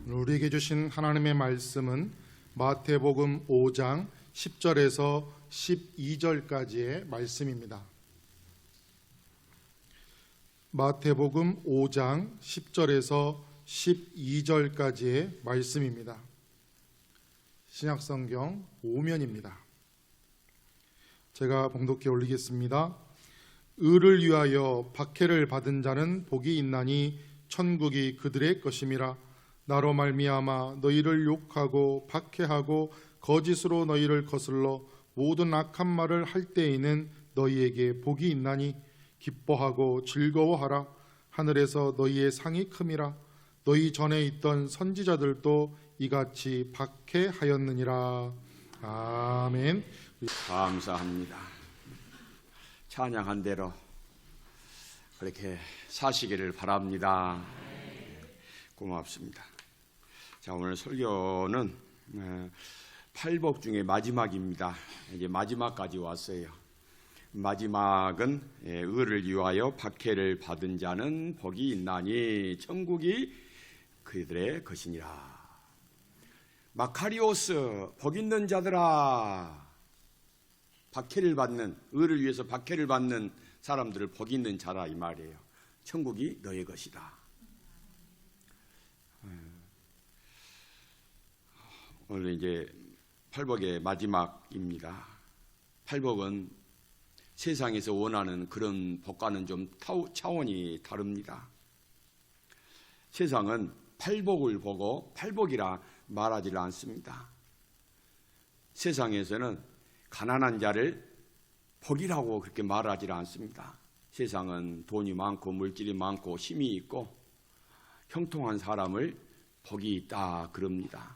우리에게 주신 하나님의 말씀은 마태복음 5장 10절에서 12절까지의 말씀입니다. 마태복음 5장 10절에서 12절까지의 말씀입니다. 신약성경 5면입니다. 제가 봉독해 올리겠습니다. 의를 위하여 박해를 받은 자는 복이 있나니 천국이 그들의 것임이라. 나로 말미암아 너희를 욕하고 박해하고 거짓으로 너희를 거슬러 모든 악한 말을 할 때에는 너희에게 복이 있나니 기뻐하고 즐거워하라. 하늘에서 너희의 상이 큼이라. 너희 전에 있던 선지자들도 이같이 박해하였느니라. 아멘. 감사합니다. 찬양한 대로 그렇게 사시기를 바랍니다. 고맙습니다. 자, 오늘 설교는 팔복 중에 마지막입니다. 이제 마지막까지 왔어요. 마지막은 의를 위하여 박해를 받은 자는 복이 있나니 천국이 그들의 것이니라. 마카리오스, 복 있는 자들아, 박해를 받는, 의를 위해서 박해를 받는 사람들을 복 있는 자라 이 말이에요. 천국이 너의 것이다. 오늘 이제 팔복의 마지막입니다. 팔복은 세상에서 원하는 그런 복과는 좀 차원이 다릅니다. 세상은 팔복을 보고 팔복이라 말하지 않습니다. 세상에서는 가난한 자를 복이라고 그렇게 말하지 않습니다. 세상은 돈이 많고 물질이 많고 힘이 있고 형통한 사람을 복이 있다 그럽니다.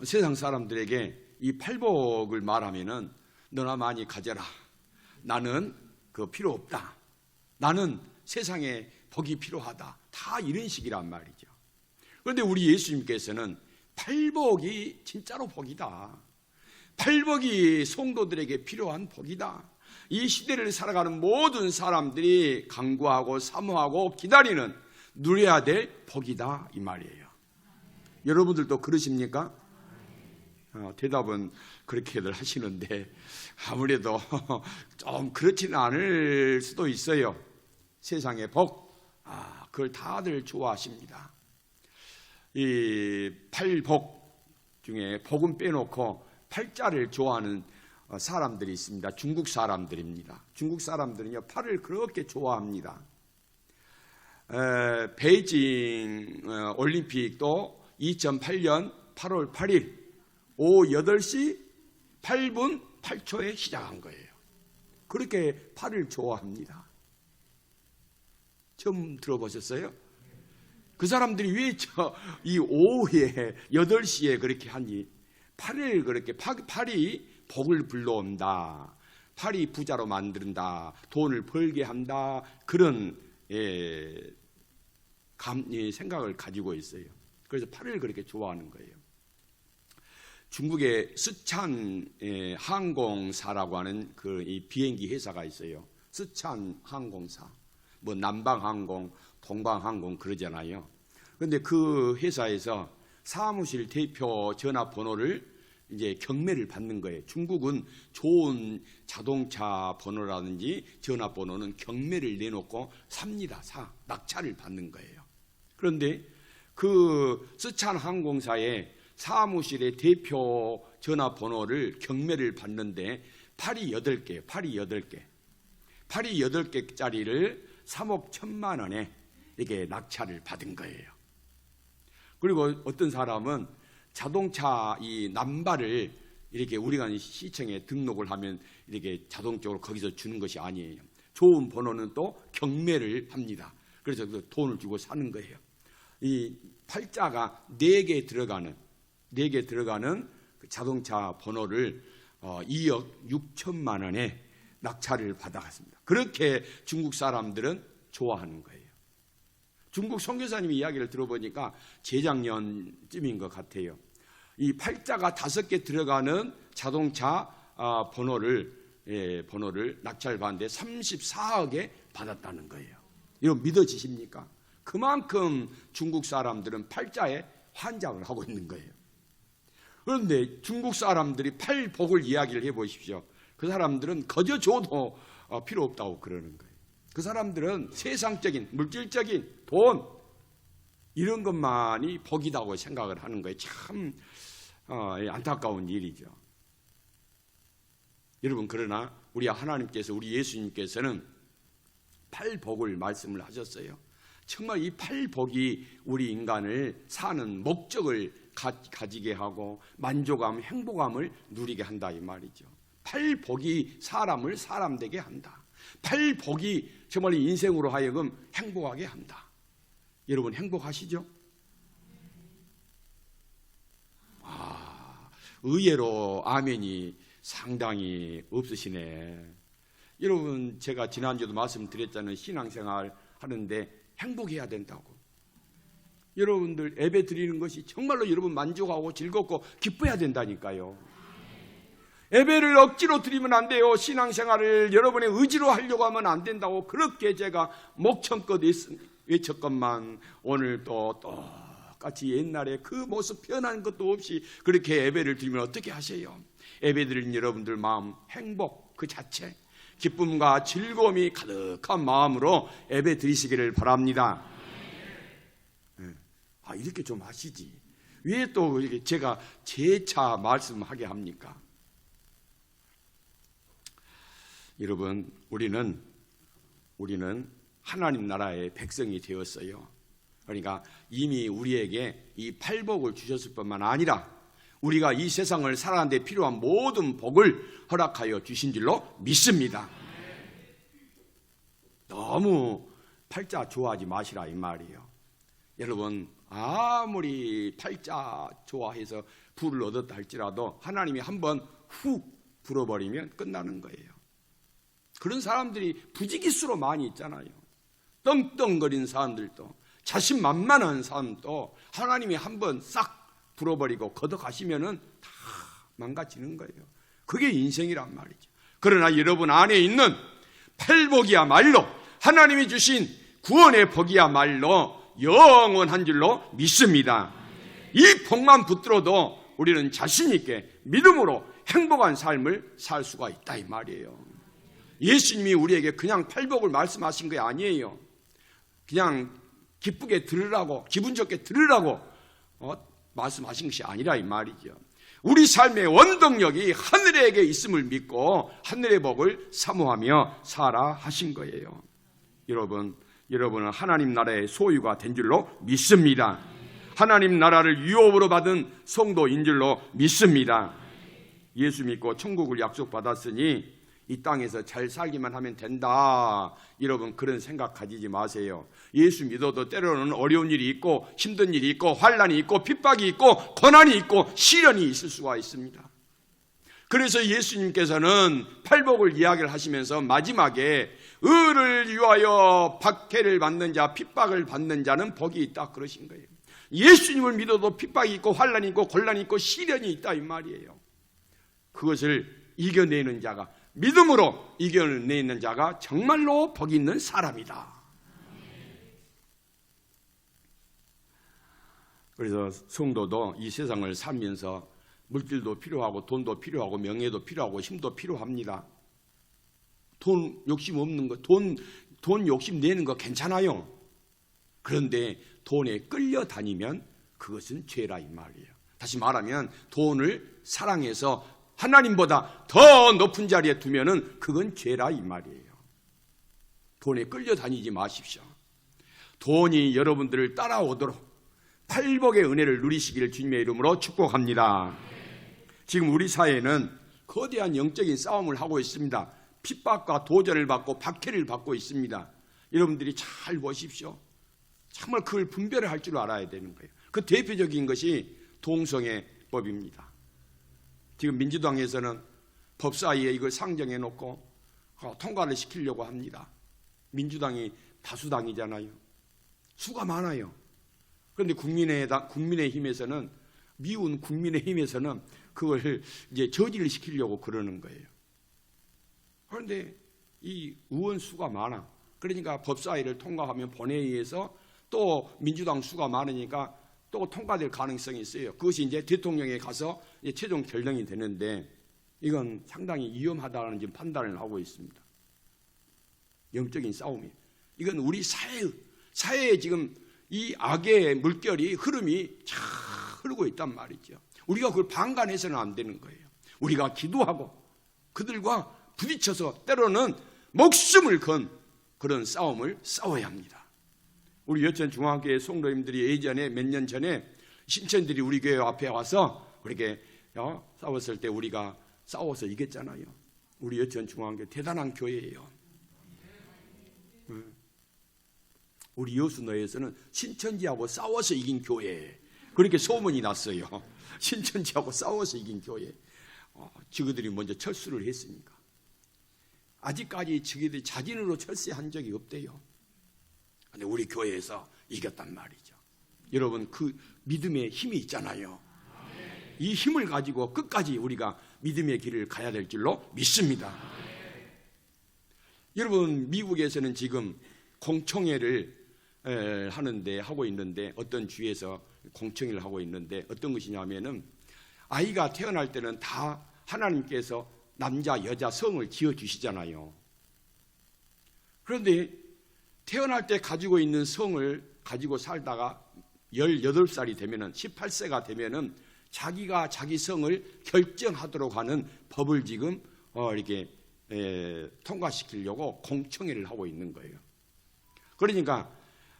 세상 사람들에게 이 팔복을 말하면은 너나 많이 가져라. 나는 그거 필요 없다. 나는 세상에 복이 필요하다. 다 이런 식이란 말이죠. 그런데 우리 예수님께서는 팔복이 진짜로 복이다. 팔복이 성도들에게 필요한 복이다. 이 시대를 살아가는 모든 사람들이 간구하고 사모하고 기다리는 누려야 될 복이다 이 말이에요. 여러분들도 그러십니까? 대답은 그렇게들 하시는데 아무래도 좀 그렇지는 않을 수도 있어요. 세상의 복, 그걸 다들 좋아하십니다. 이 팔복 중에 복은 빼놓고 팔자를 좋아하는 사람들이 있습니다. 중국 사람들입니다. 중국 사람들은요 팔을 그렇게 좋아합니다. 베이징 올림픽도 2008년 8월 8일 오후 8시 8분 8초에 시작한 거예요. 그렇게 팔을 좋아합니다. 처음 들어보셨어요? 그 사람들이 왜 이 오후에 8시에 그렇게 하니? 팔을 그렇게, 팔이 복을 불러온다. 팔이 부자로 만든다. 돈을 벌게 한다. 그런 생각을 가지고 있어요. 그래서 팔을 그렇게 좋아하는 거예요. 중국의 스촨 항공사라고 하는 이 비행기 회사가 있어요. 스촨 항공사. 뭐 남방항공, 동방항공 그러잖아요. 그런데 그 회사에서 사무실 대표 전화번호를 이제 경매를 받는 거예요. 중국은 좋은 자동차 번호라든지 전화번호는 경매를 내놓고 삽니다. 낙찰을 받는 거예요. 그런데 그 스촨 항공사의 사무실의 대표 전화번호를 경매를 받는데 팔이 8개, 팔이 8개짜리를 3억 1천만 원에 이렇게 낙찰을 받은 거예요. 그리고 어떤 사람은 자동차 이 남발을 이렇게 우리가 시청에 등록을 하면 이렇게 자동적으로 거기서 주는 것이 아니에요. 좋은 번호는 또 경매를 합니다. 그래서 그 돈을 주고 사는 거예요. 이 팔자가 4개 들어가는 그 자동차 번호를 2억 6천만 원에 낙찰을 받아갔습니다. 그렇게 중국 사람들은 좋아하는 거예요. 중국 선교사님이 이야기를 들어보니까 재작년쯤인 것 같아요. 이 팔자가 5개 들어가는 자동차 번호를 낙찰받는데 34억에 받았다는 거예요. 이거 믿어지십니까? 그만큼 중국 사람들은 팔자에 환장을 하고 있는 거예요. 그런데 중국 사람들이 팔복을 이야기를 해보십시오. 그 사람들은 거저 줘도 필요 없다고 그러는 거예요. 그 사람들은 세상적인 물질적인 돈 이런 것만이 복이라고 생각을 하는 거예요. 참 안타까운 일이죠. 여러분, 그러나 우리 하나님께서, 우리 예수님께서는 팔복을 말씀을 하셨어요. 정말 이 팔복이 우리 인간을 사는 목적을 가지게 하고 만족감, 행복감을 누리게 한다 이 말이죠. 팔복이 사람을 사람되게 한다. 팔복이 정말 인생으로 하여금 행복하게 한다. 여러분, 행복하시죠? 의외로 아멘이 상당히 없으시네. 여러분, 제가 지난주에도 말씀드렸잖아요. 신앙생활 하는데 행복해야 된다고. 여러분들 예배 드리는 것이 정말로 여러분 만족하고 즐겁고 기뻐야 된다니까요. 예배를 억지로 드리면 안 돼요. 신앙생활을 여러분의 의지로 하려고 하면 안 된다고 그렇게 제가 목청껏 외쳤건만 오늘 또 똑같이 옛날에 그 모습 변한 것도 없이 그렇게 예배를 드리면 어떻게 하세요? 예배 드리는 여러분들 마음 행복 그 자체, 기쁨과 즐거움이 가득한 마음으로 예배 드리시기를 바랍니다. 이렇게 좀 하시지. 왜 또 제가 재차 말씀하게 합니까? 여러분, 우리는 하나님 나라의 백성이 되었어요. 그러니까 이미 우리에게 이 팔복을 주셨을 뿐만 아니라 우리가 이 세상을 살아가는 데 필요한 모든 복을 허락하여 주신 줄로 믿습니다. 너무 팔자 좋아하지 마시라 이 말이에요. 여러분, 아무리 팔자 좋아해서 부를 얻었다 할지라도 하나님이 한번 훅 불어버리면 끝나는 거예요. 그런 사람들이 부지기수로 많이 있잖아요. 떵떵거리는 사람들도, 자신만만한 사람도 하나님이 한번 싹 불어버리고 걷어가시면은 다 망가지는 거예요. 그게 인생이란 말이죠. 그러나 여러분 안에 있는 팔복이야말로 하나님이 주신 구원의 복이야말로 영원한 줄로 믿습니다. 이 복만 붙들어도 우리는 자신 있게 믿음으로 행복한 삶을 살 수가 있다 이 말이에요. 예수님이 우리에게 그냥 팔복을 말씀하신 게 아니에요. 그냥 기쁘게 들으라고, 기분 좋게 들으라고 말씀하신 것이 아니라 이 말이죠. 우리 삶의 원동력이 하늘에게 있음을 믿고 하늘의 복을 사모하며 살아 하신 거예요. 여러분은 하나님 나라의 소유가 된 줄로 믿습니다. 하나님 나라를 유업으로 받은 성도인 줄로 믿습니다. 예수 믿고 천국을 약속받았으니 이 땅에서 잘 살기만 하면 된다. 여러분, 그런 생각 가지지 마세요. 예수 믿어도 때로는 어려운 일이 있고 힘든 일이 있고 환난이 있고 핍박이 있고 고난이 있고 시련이 있을 수가 있습니다. 그래서 예수님께서는 팔복을 이야기를 하시면서 마지막에 의를 위하여 박해를 받는 자, 핍박을 받는 자는 복이 있다 그러신 거예요. 예수님을 믿어도 핍박이 있고 환난이 있고 곤란이 있고 시련이 있다 이 말이에요. 그것을 이겨내는 자가, 믿음으로 이겨내는 자가 정말로 복이 있는 사람이다. 그래서 성도도 이 세상을 살면서 물질도 필요하고 돈도 필요하고 명예도 필요하고 힘도 필요합니다. 돈 욕심 없는 거, 돈 욕심 내는 거 괜찮아요. 그런데 돈에 끌려다니면 그것은 죄라 이 말이에요. 다시 말하면 돈을 사랑해서 하나님보다 더 높은 자리에 두면은 그건 죄라 이 말이에요. 돈에 끌려다니지 마십시오. 돈이 여러분들을 따라오도록 팔복의 은혜를 누리시기를 주님의 이름으로 축복합니다. 지금 우리 사회는 거대한 영적인 싸움을 하고 있습니다. 핍박과 도전을 받고 박해를 받고 있습니다. 여러분들이 잘 보십시오. 정말 그걸 분별을 할 줄 알아야 되는 거예요. 그 대표적인 것이 동성애법입니다. 지금 민주당에서는 법사위에 이걸 상정해 놓고 통과를 시키려고 합니다. 민주당이 다수당이잖아요. 수가 많아요. 그런데 국민의힘에서는, 미운 국민의힘에서는 그걸 이제 저지를 시키려고 그러는 거예요. 그런데 이 의원 수가 많아. 그러니까 법사위를 통과하면 본회의에서 또 민주당 수가 많으니까 또 통과될 가능성이 있어요. 그것이 이제 대통령에 가서 이제 최종 결정이 되는데 이건 상당히 위험하다는 지금 판단을 하고 있습니다. 영적인 싸움이. 이건 우리 사회에 지금 이 악의 물결이 흐름이 잘 흐르고 있단 말이죠. 우리가 그걸 방관해서는 안 되는 거예요. 우리가 기도하고 그들과 부딪혀서 때로는 목숨을 건 그런 싸움을 싸워야 합니다. 우리 여천 중앙교회 성도님들이 예전에 몇 년 전에 신천들이 우리 교회 앞에 와서 그렇게 싸웠을 때 우리가 싸워서 이겼잖아요. 우리 여천 중앙교회 대단한 교회예요. 우리 여수너에서는 신천지하고 싸워서 이긴 교회, 그렇게 소문이 났어요. 신천지하고 싸워서 이긴 교회. 저희들이 먼저 철수를 했으니까. 아직까지 저희들이 자진으로 철수한 적이 없대요. 근데 우리 교회에서 이겼단 말이죠. 여러분, 그 믿음의 힘이 있잖아요. 이 힘을 가지고 끝까지 우리가 믿음의 길을 가야 될 줄로 믿습니다. 여러분, 미국에서는 지금 공청회를 하고 있는데, 어떤 주에서 공청회를 하고 있는데 어떤 것이냐면은 아이가 태어날 때는 다 하나님께서 남자 여자 성을 지어 주시잖아요. 그런데 태어날 때 가지고 있는 성을 가지고 살다가 18살이 되면은 18세가 되면은 자기가 자기 성을 결정하도록 하는 법을 지금 이렇게 통과시키려고 공청회를 하고 있는 거예요. 그러니까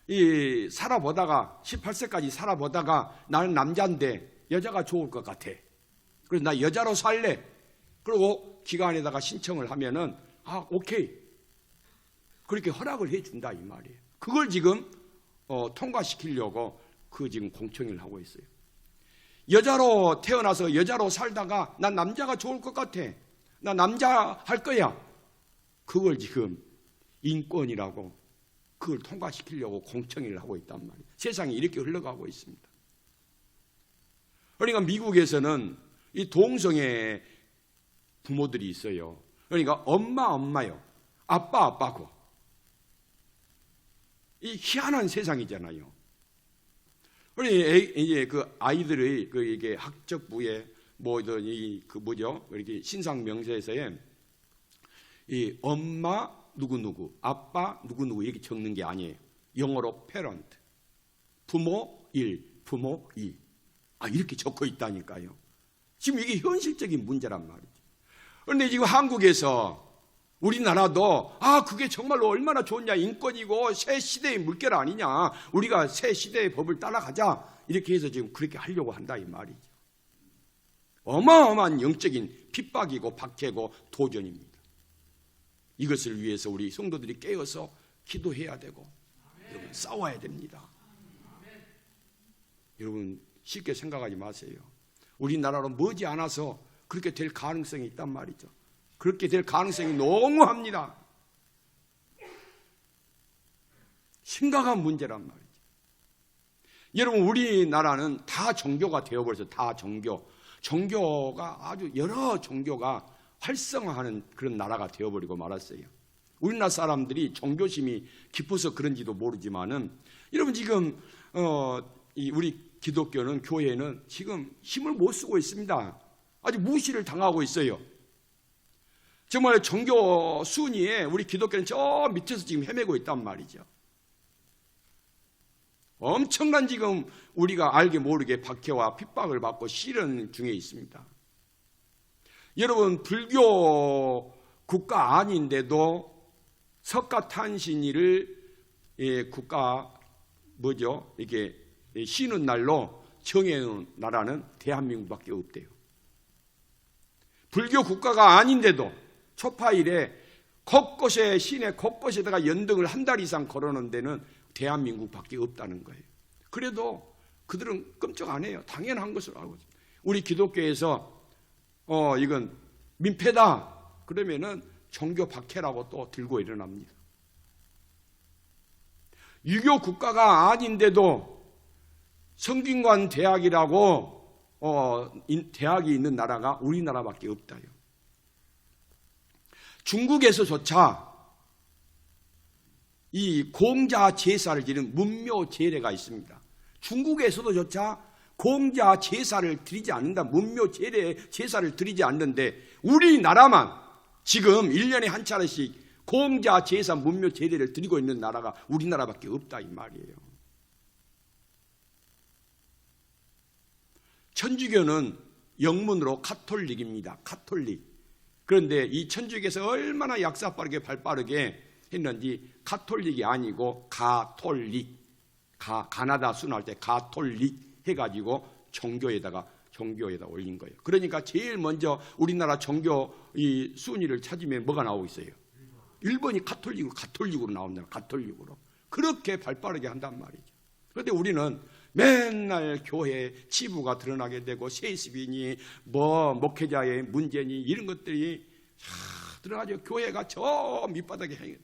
이 살아보다가 18세까지 살아보다가 나는 남자인데 여자가 좋을 것 같아. 그래서 나 여자로 살래. 그리고 기관에다가 신청을 하면은 오케이. 그렇게 허락을 해준다 이 말이에요. 그걸 지금 통과시키려고 그 지금 공청회를 하고 있어요. 여자로 태어나서 여자로 살다가 난 남자가 좋을 것 같아. 나 남자 할 거야. 그걸 지금 인권이라고 그걸 통과시키려고 공청회를 하고 있단 말이에요. 세상이 이렇게 흘러가고 있습니다. 그러니까 미국에서는 이 동성애 부모들이 있어요. 그러니까 엄마요. 아빠고. 이 희한한 세상이잖아요. 그러니 이제 그 아이들의 그 이게 학적부에 이렇게 신상 명세서에 이 엄마 누구, 아빠 누구 이렇게 적는 게 아니에요. 영어로 parent, 부모 1, 부모 2. 이렇게 적혀 있다니까요. 지금 이게 현실적인 문제란 말이죠. 그런데 지금 한국에서 우리나라도 그게 정말로 얼마나 좋냐, 인권이고 새 시대의 물결 아니냐, 우리가 새 시대의 법을 따라가자, 이렇게 해서 지금 그렇게 하려고 한다 이 말이죠. 어마어마한 영적인 핍박이고 박해고 도전입니다. 이것을 위해서 우리 성도들이 깨어서 기도해야 되고 여러분 싸워야 됩니다. 여러분 쉽게 생각하지 마세요. 우리나라로 머지않아서 그렇게 될 가능성이 있단 말이죠. 그렇게 될 가능성이 농후합니다. 심각한 문제란 말이죠. 여러분 우리나라는 다 종교가 되어버려서 다 종교가 아주 여러 종교가 활성화하는 그런 나라가 되어버리고 말았어요. 우리나라 사람들이 종교심이 깊어서 그런지도 모르지만은 여러분 지금 우리 기독교는 교회는 지금 힘을 못 쓰고 있습니다. 아주 무시를 당하고 있어요. 정말 종교 순위에 우리 기독교는 저 밑에서 지금 헤매고 있단 말이죠. 엄청난 지금 우리가 알게 모르게 박해와 핍박을 받고 시련 중에 있습니다. 여러분 불교 국가 아닌데도 석가탄신일을 국가 이렇게 쉬는 날로 정해놓은 나라는 대한민국밖에 없대요. 불교 국가가 아닌데도 초파일에 곳곳에 시내 곳곳에다가 연등을 한 달 이상 걸어놓은 데는 대한민국밖에 없다는 거예요. 그래도 그들은 끔찍 안 해요. 당연한 것으로 알고 있습니다. 우리 기독교에서 이건 민폐다 그러면은 종교 박해라고 또 들고 일어납니다. 유교 국가가 아닌데도 성균관 대학이라고 대학이 있는 나라가 우리나라밖에 없다요. 중국에서조차 이 공자 제사를 드리는 문묘 제례가 있습니다. 중국에서도조차 공자 제사를 드리지 않는다. 문묘 제사를 드리지 않는데 우리나라만 지금 1년에 한 차례씩 공자 제사 문묘 제례를 드리고 있는 나라가 우리나라밖에 없다 이 말이에요. 천주교는 영문으로 가톨릭입니다. 가톨릭. 그런데 이 천주교에서 얼마나 약사 빠르게 발 빠르게 했는지 가톨릭이 아니고 가톨릭. 가나다 순화할 때 가톨릭 해가지고 종교에다 올린 거예요. 그러니까 제일 먼저 우리나라 종교 이 순위를 찾으면 뭐가 나오고 있어요? 1번이 가톨릭으로 나온다. 가톨릭으로. 그렇게 발빠르게 한단 말이죠. 그런데 우리는 맨날 교회 치부가 드러나게 되고 세습이니 목회자의 문제니 이런 것들이 드러나죠. 교회가 저 밑바닥에 행해.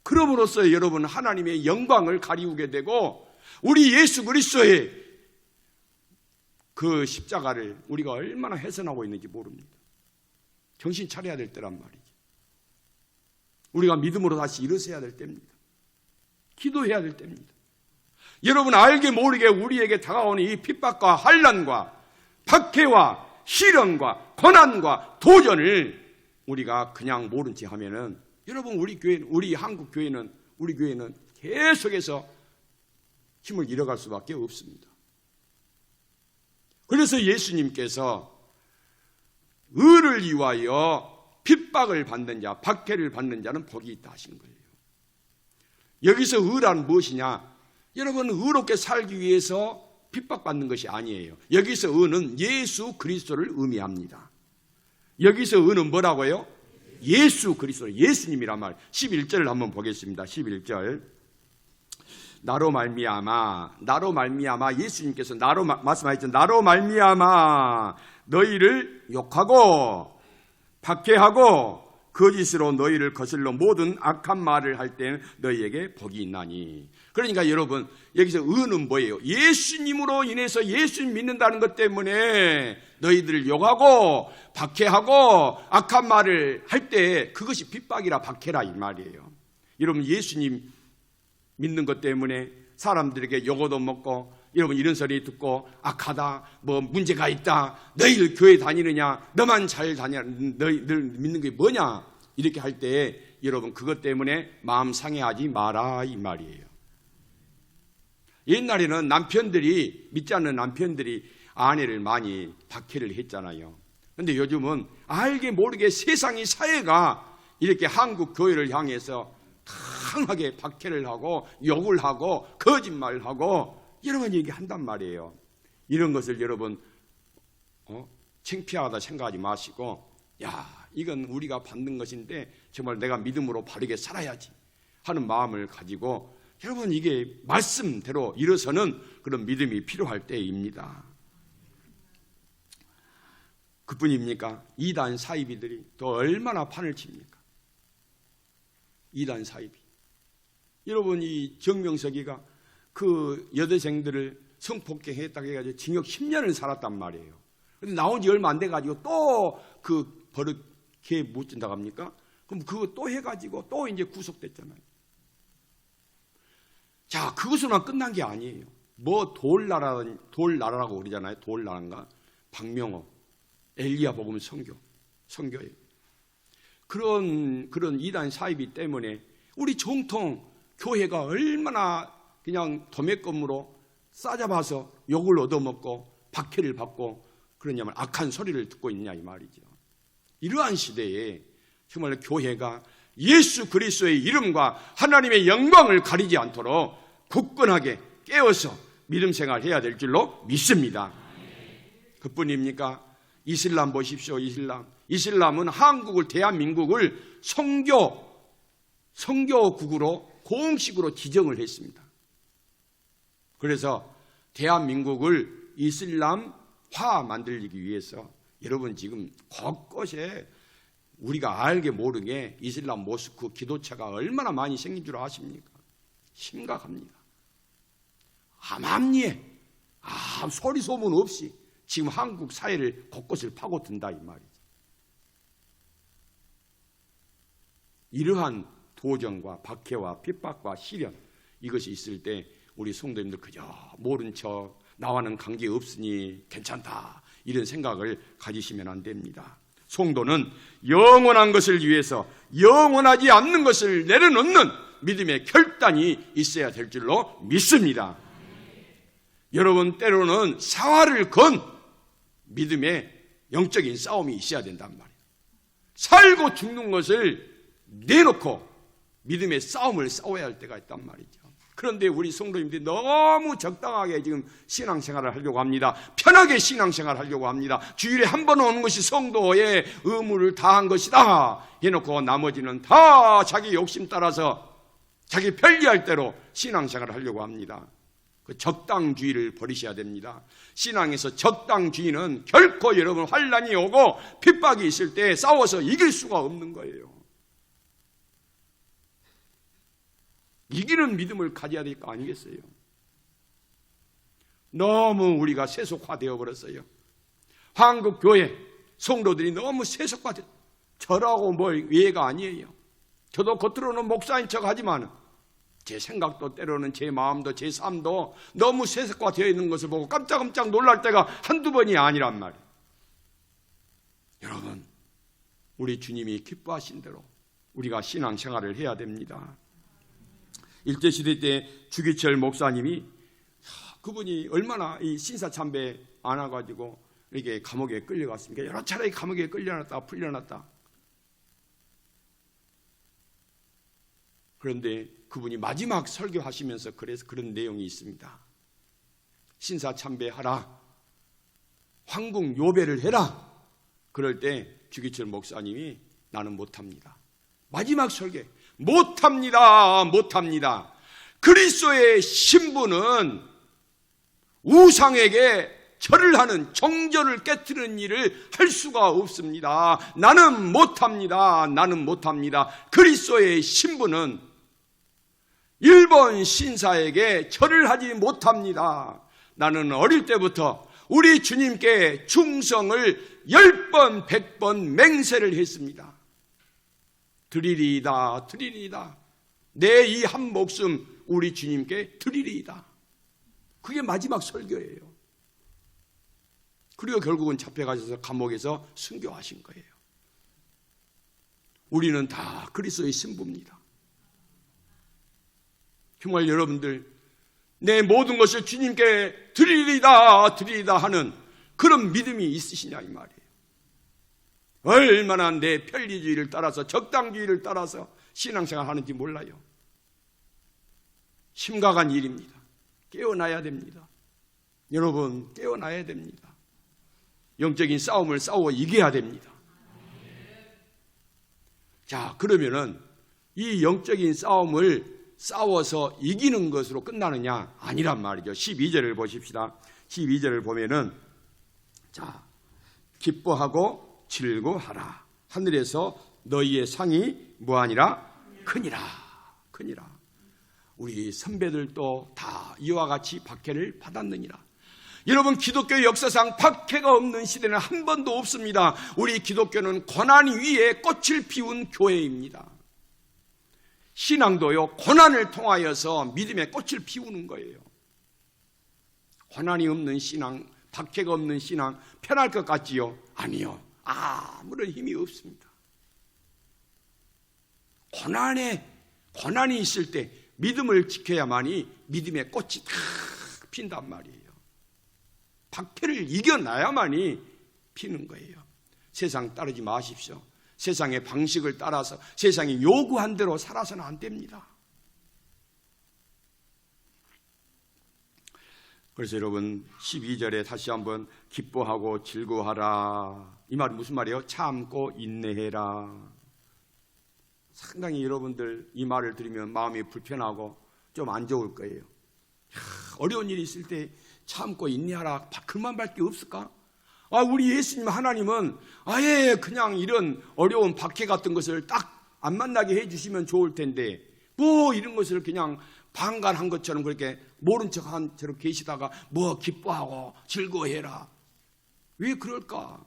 그럼으로써 여러분 하나님의 영광을 가리우게 되고 우리 예수 그리스도의 그 십자가를 우리가 얼마나 훼손하고 있는지 모릅니다. 정신 차려야 될 때란 말이죠. 우리가 믿음으로 다시 일어서야 될 때입니다. 기도해야 될 때입니다. 여러분 알게 모르게 우리에게 다가오는 이 핍박과 환난과 박해와 시련과 고난과 도전을 우리가 그냥 모른 채 하면은 여러분 우리 한국 교회는 우리 교회는 계속해서 힘을 잃어갈 수밖에 없습니다. 그래서 예수님께서 의를 위하여 핍박을 받는 자, 박해를 받는 자는 복이 있다 하신 거예요. 여기서 의란 무엇이냐? 여러분 의롭게 살기 위해서 핍박받는 것이 아니에요. 여기서 의는 예수 그리스도를 의미합니다. 여기서 의는 뭐라고요? 예수 그리스도, 예수님이란 말. 11절을 한번 보겠습니다. 11절. 나로 말미암아 예수님께서 말씀하셨죠. 나로 말미암아 너희를 욕하고 박해하고 거짓으로 너희를 거슬러 모든 악한 말을 할 때는 너희에게 복이 있나니. 그러니까 여러분 여기서 의는 뭐예요? 예수님으로 인해서 예수님 믿는다는 것 때문에 너희들을 욕하고 박해하고 악한 말을 할 때 그것이 핍박이라 박해라 이 말이에요. 여러분 예수님 믿는 것 때문에 사람들에게 욕 얻어먹고 여러분 이런 소리 듣고 악하다 문제가 있다 너희들 교회 다니느냐 너만 잘 다녀 너희들 믿는 게 뭐냐 이렇게 할 때 여러분 그것 때문에 마음 상해하지 마라 이 말이에요. 옛날에는 믿지 않는 남편들이 아내를 많이 박해를 했잖아요. 그런데 요즘은 알게 모르게 세상의 사회가 이렇게 한국 교회를 향해서 강하게 박해를 하고 욕을 하고 거짓말을 하고 여러 가지 얘기한단 말이에요. 이런 것을 여러분 창피하다 생각하지 마시고 이건 우리가 받는 것인데 정말 내가 믿음으로 바르게 살아야지 하는 마음을 가지고 여러분 이게 말씀대로 일어서는 그런 믿음이 필요할 때입니다. 그뿐입니까? 이단 사이비들이 또 얼마나 판을 칩니까? 이단 사이비. 여러분 이 정명석이가 그 여대생들을 성폭행했다고 해가지고 징역 10년을 살았단 말이에요. 근데 나온 지 얼마 안 돼가지고 또 그 버릇해 못 준다고 합니까? 그럼 그거 또 해가지고 또 이제 구속됐잖아요. 자, 그것으로만 끝난 게 아니에요. 돌나라라고 그러잖아요. 돌나라인가? 박명호, 엘리야 복음 선교예요. 그런 이단 사이비 때문에 우리 정통 교회가 얼마나 그냥 도매금으로 싸잡아서 욕을 얻어먹고 박해를 받고 그러냐면 악한 소리를 듣고 있냐 이 말이죠. 이러한 시대에 정말 교회가 예수 그리스도의 이름과 하나님의 영광을 가리지 않도록 굳건하게 깨어서 믿음 생활해야 될 줄로 믿습니다. 그뿐입니까? 이슬람 보십시오. 이슬람은 한국을 대한민국을 선교국으로 공식으로 지정을 했습니다. 그래서 대한민국을 이슬람화 만들기 위해서 여러분 지금 곳곳에 우리가 알게 모르게 이슬람 모스크 기도처가 얼마나 많이 생긴 줄 아십니까? 심각합니다. 암암리에 소리 소문 없이 지금 한국 사회를 곳곳을 파고든다 이 말이죠. 이러한 도전과 박해와 핍박과 시련, 이것이 있을 때 우리 성도님들 그저 모른 척 나와는 관계 없으니 괜찮다, 이런 생각을 가지시면 안 됩니다. 성도는 영원한 것을 위해서 영원하지 않는 것을 내려놓는 믿음의 결단이 있어야 될 줄로 믿습니다. 여러분, 때로는 사활을 건 믿음의 영적인 싸움이 있어야 된단 말이에요. 살고 죽는 것을 내놓고 믿음의 싸움을 싸워야 할 때가 있단 말이죠. 그런데 우리 성도님들이 너무 적당하게 지금 신앙생활을 하려고 합니다. 편하게 신앙생활을 하려고 합니다. 주일에 한 번 오는 것이 성도의 의무를 다한 것이다 해놓고 나머지는 다 자기 욕심 따라서 자기 편리할 대로 신앙생활을 하려고 합니다. 그 적당주의를 버리셔야 됩니다. 신앙에서 적당주의는 결코 여러분 환난이 오고 핍박이 있을 때 싸워서 이길 수가 없는 거예요. 이기는 믿음을 가져야 될 거 아니겠어요? 너무 우리가 세속화되어 버렸어요. 한국교회 성도들이 너무 세속화되어, 저라고 뭘 예가 아니에요. 저도 겉으로는 목사인 척 하지만 제 생각도 때로는 제 마음도 제 삶도 너무 세속화되어 있는 것을 보고 깜짝깜짝 놀랄 때가 한두 번이 아니란 말이에요. 여러분, 우리 주님이 기뻐하신 대로 우리가 신앙생활을 해야 됩니다. 일제시대 때 주기철 목사님이, 그분이 얼마나 이 신사참배 안 와가지고 이렇게 감옥에 끌려갔습니까? 여러 차례 감옥에 끌려놨다 풀려났다. 그런데 그분이 마지막 설교하시면서 그래서 그런 내용이 있습니다. 신사참배하라, 황궁 요배를 해라. 그럴 때 주기철 목사님이 나는 못합니다. 마지막 설교, 못합니다. 그리스도의 신부는 우상에게 절을 하는, 정절을 깨트리는 일을 할 수가 없습니다. 나는 못합니다. 그리스도의 신부는 일본 신사에게 절을 하지 못합니다. 나는 어릴 때부터 우리 주님께 충성을 10번, 100번 맹세를 했습니다. 드리리이다. 내 이 한 목숨 우리 주님께 드리리이다. 그게 마지막 설교예요. 그리고 결국은 잡혀가셔서 감옥에서 순교하신 거예요. 우리는 다 그리스도의 신부입니다. 정말 여러분들, 내 모든 것을 주님께 드리리이다 하는 그런 믿음이 있으시냐 이 말이에요. 얼마나 내 편리주의를 따라서, 적당주의를 따라서 신앙생활 하는지 몰라요. 심각한 일입니다. 깨어나야 됩니다. 여러분, 깨어나야 됩니다. 영적인 싸움을 싸워 이겨야 됩니다. 자, 그러면은 이 영적인 싸움을 싸워서 이기는 것으로 끝나느냐? 아니란 말이죠. 12절을 보십시다. 12절을 보면은, 자, 기뻐하고 즐거워하라. 하늘에서 너희의 상이 뭐하니라? 크니라. 우리 선배들도 다 이와 같이 박해를 받았느니라. 여러분, 기독교 역사상 박해가 없는 시대는 한 번도 없습니다. 우리 기독교는 고난 위에 꽃을 피운 교회입니다. 신앙도요, 고난을 통하여서 믿음의 꽃을 피우는 거예요. 고난이 없는 신앙, 박해가 없는 신앙, 편할 것 같지요? 아니요. 아무런 힘이 없습니다. 고난이 있을 때 믿음을 지켜야만이 믿음의 꽃이 다 핀단 말이에요. 박해를 이겨나야만이 피는 거예요. 세상 따르지 마십시오. 세상의 방식을 따라서 세상이 요구한 대로 살아서는 안 됩니다. 그래서 여러분, 12절에 다시 한번 기뻐하고 즐거워하라. 이 말은 무슨 말이에요? 참고 인내해라. 상당히 여러분들 이 말을 들으면 마음이 불편하고 좀 안 좋을 거예요. 어려운 일이 있을 때 참고 인내하라. 그만 밖에 없을까? 우리 예수님 하나님은 아예 그냥 이런 어려운 박해 같은 것을 딱 안 만나게 해주시면 좋을 텐데, 뭐 이런 것을 그냥 방관한 것처럼 그렇게 모른 척한 채로 계시다가 뭐 기뻐하고 즐거워해라. 왜 그럴까?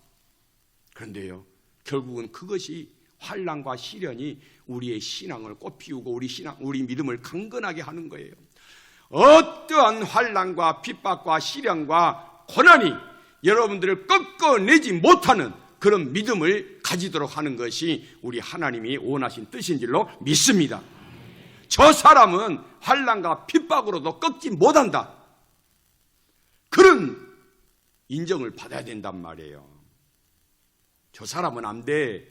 그런데요, 결국은 그것이 환난과 시련이 우리의 신앙을 꽃피우고 우리 믿음을 강건하게 하는 거예요. 어떠한 환난과 핍박과 시련과 고난이 여러분들을 꺾어내지 못하는 그런 믿음을 가지도록 하는 것이 우리 하나님이 원하신 뜻인 줄로 믿습니다. 저 사람은 환난과 핍박으로도 꺾지 못한다. 그런 인정을 받아야 된단 말이에요. 저 사람은 안 돼.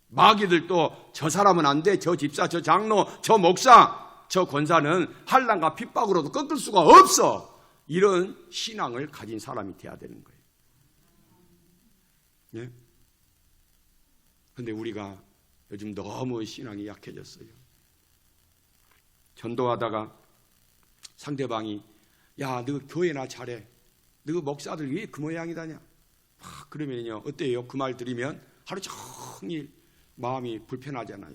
마귀들도 저 사람은 안 돼. 저 집사, 저 장로, 저 목사, 저 권사는 환난과 핍박으로도 꺾을 수가 없어. 이런 신앙을 가진 사람이 돼야 되는 거예요. 예? 근데 우리가 요즘 너무 신앙이 약해졌어요. 전도하다가 상대방이 야, 너 교회나 잘해. 너 목사들 왜 그 모양이다냐? 그러면요, 어때요? 그 말 들으면 하루 종일 마음이 불편하잖아요.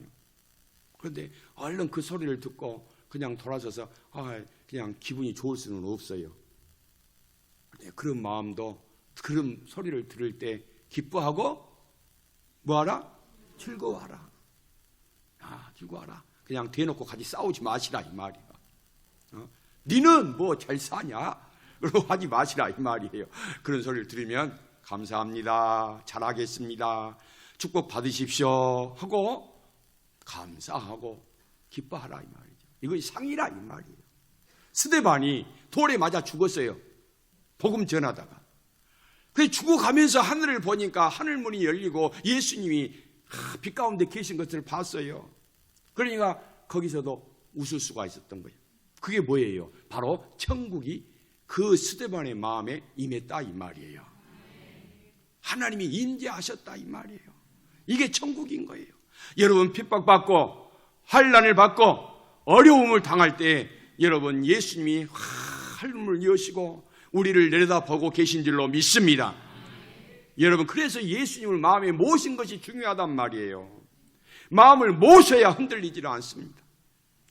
그런데 얼른 그 소리를 듣고 그냥 돌아서서 그냥 기분이 좋을 수는 없어요. 그런 마음도 그런 소리를 들을 때 기뻐하고 뭐하라? 즐거워하라. 즐거워하라. 그냥 대놓고 같이 싸우지 마시라 이 말이야. 니는 뭐 잘 사냐? 그러고 하지 마시라 이 말이에요. 그런 소리를 들으면 감사합니다. 잘하겠습니다. 축복 받으십시오 하고 감사하고 기뻐하라 이 말이죠. 이거 상이라 이 말이에요. 스데반이 돌에 맞아 죽었어요. 복음 전하다가. 그래서 죽어가면서 하늘을 보니까 하늘문이 열리고 예수님이 빛 가운데 계신 것을 봤어요. 그러니까 거기서도 웃을 수가 있었던 거예요. 그게 뭐예요? 바로 천국이 그 스데반의 마음에 임했다 이 말이에요. 하나님이 임재하셨다 이 말이에요. 이게 천국인 거예요. 여러분 핍박받고 환난을 받고 어려움을 당할 때 여러분 예수님이 하늘문을 여시고 우리를 내려다보고 계신 줄로 믿습니다. 여러분 그래서 예수님을 마음에 모신 것이 중요하단 말이에요. 마음을 모셔야 흔들리지 않습니다.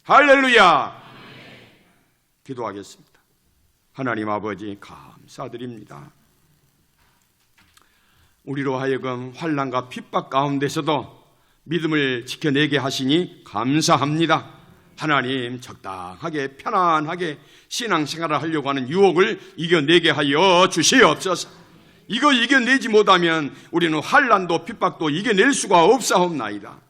할렐루야. 기도하겠습니다. 하나님 아버지 감사드립니다. 우리로 하여금 환난과 핍박 가운데서도 믿음을 지켜내게 하시니 감사합니다. 하나님 적당하게 편안하게 신앙생활을 하려고 하는 유혹을 이겨내게 하여 주시옵소서. 이거 이겨내지 못하면 우리는 환난도 핍박도 이겨낼 수가 없사옵나이다.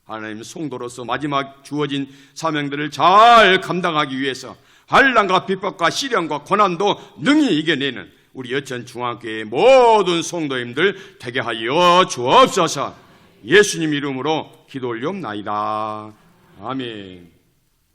하나님 성도로서 마지막 주어진 사명들을 잘 감당하기 위해서 환난과 핍박과 시련과 고난도 능히 이겨내는 우리 여천 중앙교회의 모든 성도님들 되게 하여 주옵소서. 예수님 이름으로 기도 올리옵나이다. 아멘.